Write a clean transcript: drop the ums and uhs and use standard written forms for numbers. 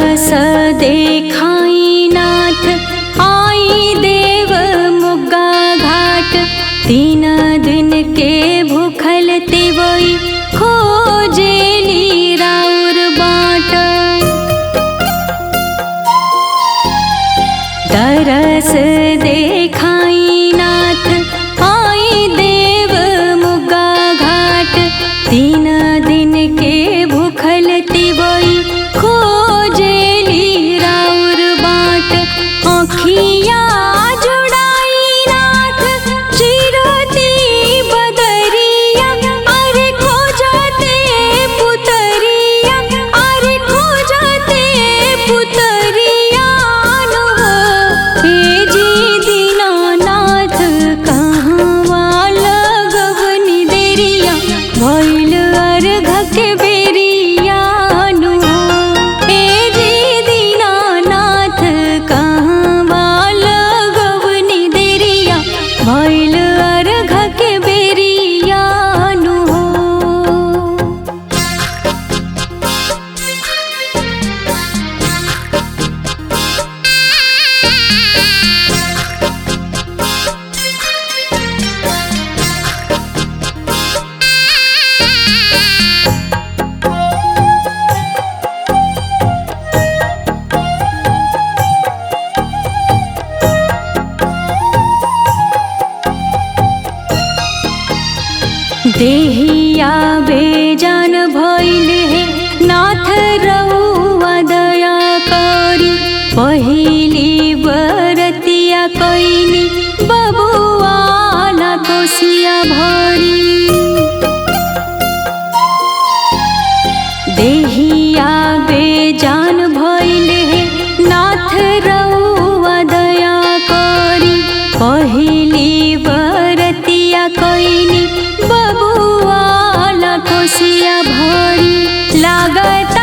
तरस देखाई नाथ आई देव मुग्गा घाट। 3 दिन के भूखल तिवई खोजेली राउर बाट। तरस देखाई नाथ आई देव मुग्गा घाट। 3 दिन के भूखल तिवई खोजेली राउर बाट। आँखिया जुड़ाई नाथ चिरती बदरिया। अरे खोजते पुतरिया, अरे खोजते पुतरिया नो। हे जी दीनानाथ कहवा लगवनी देरिया। भइल अर्घ के बेरिया नु। हे जी दीनानाथ कहवा लगवनी देरिया। भइल अर्घ के बेरिया नु। देहिया बेजान भइल हे नाथ रउआ दया करी। पहिली बरतिया कैनी बबुआला कोसिया भरी। देहिया बेजान भइल हे नाथ रउआ दया करी। पहिली बरतिया कैनी बबुआला कोसिया भरी। लागत